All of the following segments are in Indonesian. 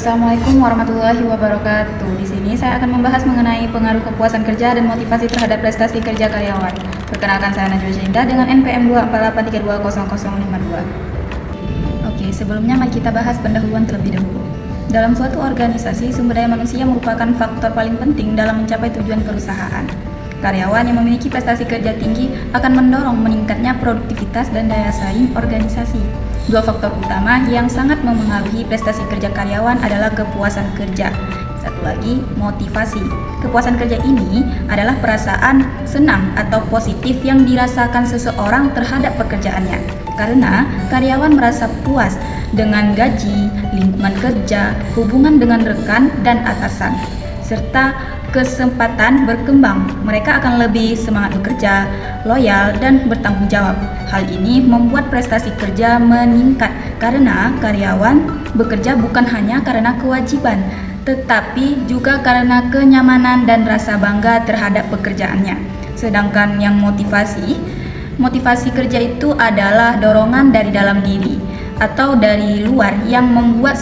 Assalamualaikum warahmatullahi wabarakatuh. Di sini saya akan membahas mengenai pengaruh kepuasan kerja dan motivasi terhadap prestasi kerja karyawan. Perkenalkan, saya Najwa Shinda dengan NPM 248320052. Oke, sebelumnya mari kita bahas pendahuluan terlebih dahulu. Dalam suatu organisasi, sumber daya manusia merupakan faktor paling penting dalam mencapai tujuan perusahaan. Karyawan yang memiliki prestasi kerja tinggi akan mendorong meningkatnya produktivitas dan daya saing organisasi. Dua faktor utama yang sangat memengaruhi prestasi kerja karyawan adalah kepuasan kerja. Satu lagi, motivasi. Kepuasan kerja ini adalah perasaan senang atau positif yang dirasakan seseorang terhadap pekerjaannya. Karena karyawan merasa puas dengan gaji, lingkungan kerja, hubungan dengan rekan dan atasan, serta kesempatan berkembang. Mereka akan lebih semangat bekerja, loyal, dan bertanggung jawab. Hal ini membuat prestasi kerja meningkat karena karyawan bekerja bukan hanya karena kewajiban, tetapi juga karena kenyamanan dan rasa bangga terhadap pekerjaannya. Sedangkan yang motivasi kerja itu adalah dorongan dari dalam diri atau dari luar yang membuat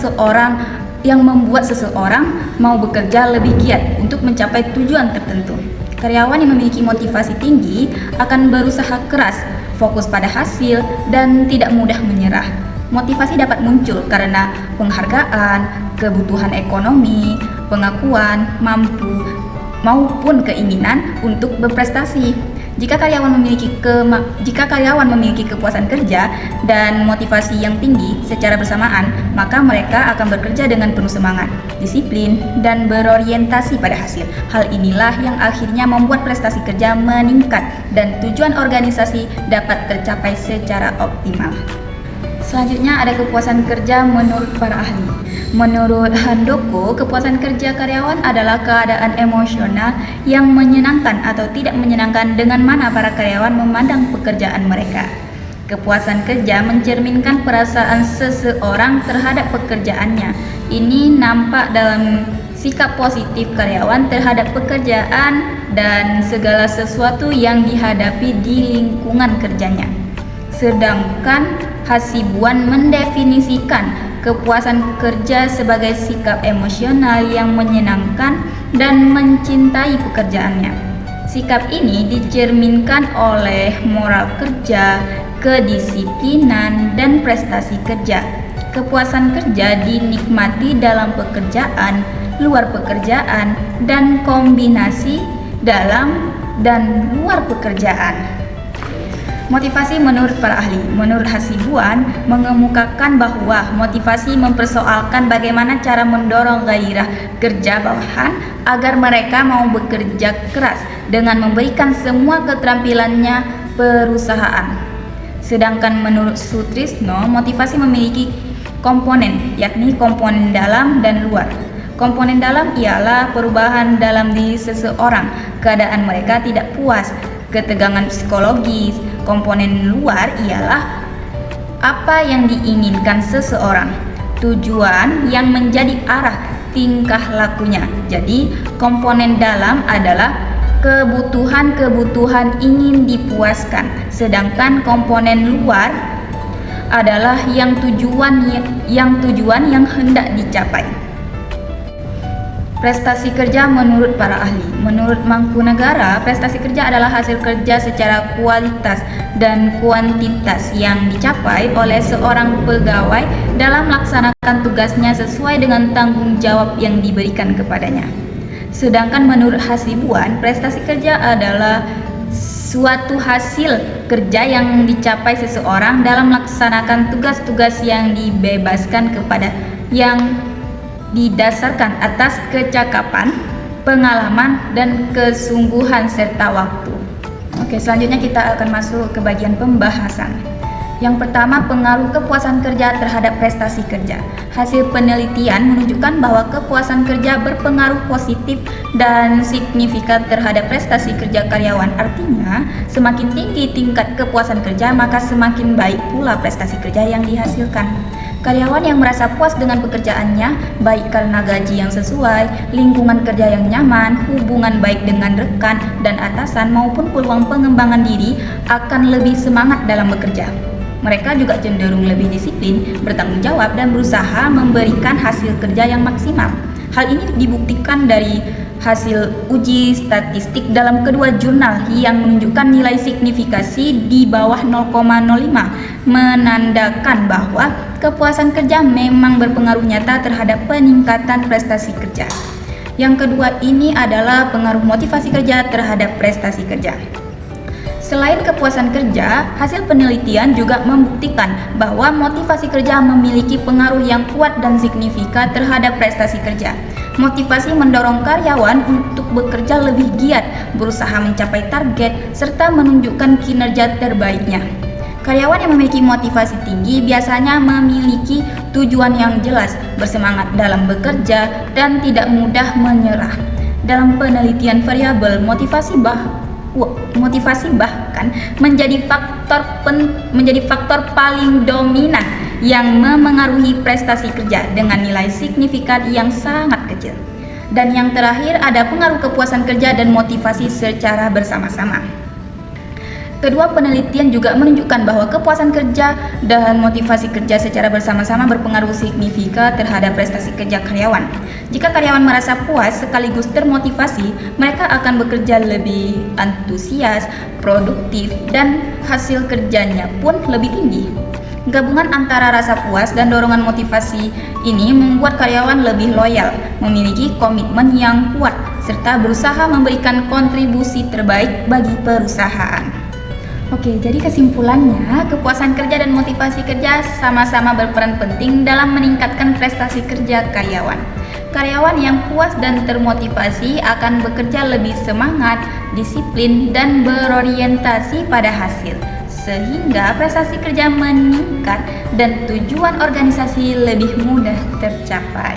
seseorang mau bekerja lebih giat untuk mencapai tujuan tertentu. Karyawan yang memiliki motivasi tinggi akan berusaha keras, fokus pada hasil, dan tidak mudah menyerah. Motivasi dapat muncul karena penghargaan, kebutuhan ekonomi, pengakuan, maupun keinginan untuk berprestasi. Jika karyawan memiliki kepuasan kerja dan motivasi yang tinggi secara bersamaan, maka mereka akan bekerja dengan penuh semangat, disiplin, dan berorientasi pada hasil. Hal inilah yang akhirnya membuat prestasi kerja meningkat dan tujuan organisasi dapat tercapai secara optimal. Selanjutnya ada kepuasan kerja menurut para ahli. Menurut Handoko, kepuasan kerja karyawan adalah keadaan emosional yang menyenangkan atau tidak menyenangkan dengan mana para karyawan memandang pekerjaan mereka. Kepuasan kerja mencerminkan perasaan seseorang terhadap pekerjaannya. Ini nampak dalam sikap positif karyawan terhadap pekerjaan dan segala sesuatu yang dihadapi di lingkungan kerjanya. Sedangkan Hasibuan mendefinisikan kepuasan kerja sebagai sikap emosional yang menyenangkan dan mencintai pekerjaannya. Sikap ini dicerminkan oleh moral kerja, kedisiplinan, dan prestasi kerja. Kepuasan kerja dinikmati dalam pekerjaan, luar pekerjaan, dan kombinasi dalam dan luar pekerjaan. Motivasi menurut para ahli. Menurut Hasibuan mengemukakan bahwa motivasi mempersoalkan bagaimana cara mendorong gairah kerja bawahan agar mereka mau bekerja keras dengan memberikan semua keterampilannya perusahaan. Sedangkan menurut Sutrisno, motivasi memiliki komponen, yakni komponen dalam dan luar. Komponen dalam ialah perubahan dalam diri seseorang, keadaan mereka tidak puas, ketegangan psikologis. Komponen luar ialah apa yang diinginkan seseorang, tujuan yang menjadi arah tingkah lakunya. Jadi, komponen dalam adalah kebutuhan ingin dipuaskan, sedangkan komponen luar adalah yang tujuan yang hendak dicapai. Prestasi kerja menurut para ahli. Menurut Mangkunagara, prestasi kerja adalah hasil kerja secara kualitas dan kuantitas yang dicapai oleh seorang pegawai dalam melaksanakan tugasnya sesuai dengan tanggung jawab yang diberikan kepadanya. Sedangkan menurut Hasibuan, prestasi kerja adalah suatu hasil kerja yang dicapai seseorang dalam melaksanakan tugas-tugas yang dibebaskan kepada yang didasarkan atas kecakapan, pengalaman, dan kesungguhan serta waktu. Oke, selanjutnya kita akan masuk ke bagian pembahasan. Yang pertama, pengaruh kepuasan kerja terhadap prestasi kerja. Hasil penelitian menunjukkan bahwa kepuasan kerja berpengaruh positif dan signifikan terhadap prestasi kerja karyawan. Artinya, semakin tinggi tingkat kepuasan kerja, maka semakin baik pula prestasi kerja yang dihasilkan. Karyawan yang merasa puas dengan pekerjaannya, baik karena gaji yang sesuai, lingkungan kerja yang nyaman, hubungan baik dengan rekan dan atasan maupun peluang pengembangan diri, akan lebih semangat dalam bekerja. Mereka juga cenderung lebih disiplin, bertanggung jawab, dan berusaha memberikan hasil kerja yang maksimal. Hal ini dibuktikan dari hasil uji statistik dalam kedua jurnal yang menunjukkan nilai signifikasi di bawah 0,05, menandakan bahwa kepuasan kerja memang berpengaruh nyata terhadap peningkatan prestasi kerja. Yang kedua ini adalah pengaruh motivasi kerja terhadap prestasi kerja. Selain kepuasan kerja, hasil penelitian juga membuktikan bahwa motivasi kerja memiliki pengaruh yang kuat dan signifikan terhadap prestasi kerja. Motivasi mendorong karyawan untuk bekerja lebih giat, berusaha mencapai target, serta menunjukkan kinerja terbaiknya. Karyawan yang memiliki motivasi tinggi biasanya memiliki tujuan yang jelas, bersemangat dalam bekerja, dan tidak mudah menyerah. Dalam penelitian variabel motivasi bahkan menjadi faktor paling dominan yang memengaruhi prestasi kerja dengan nilai signifikan yang sangat kecil. Dan yang terakhir ada pengaruh kepuasan kerja dan motivasi secara bersama-sama. Kedua penelitian juga menunjukkan bahwa kepuasan kerja dan motivasi kerja secara bersama-sama berpengaruh signifikan terhadap prestasi kerja karyawan. Jika karyawan merasa puas sekaligus termotivasi, mereka akan bekerja lebih antusias, produktif, dan hasil kerjanya pun lebih tinggi. Gabungan antara rasa puas dan dorongan motivasi ini membuat karyawan lebih loyal, memiliki komitmen yang kuat, serta berusaha memberikan kontribusi terbaik bagi perusahaan. Oke, jadi kesimpulannya, kepuasan kerja dan motivasi kerja sama-sama berperan penting dalam meningkatkan prestasi kerja karyawan. Karyawan yang puas dan termotivasi akan bekerja lebih semangat, disiplin, dan berorientasi pada hasil, sehingga prestasi kerja meningkat dan tujuan organisasi lebih mudah tercapai.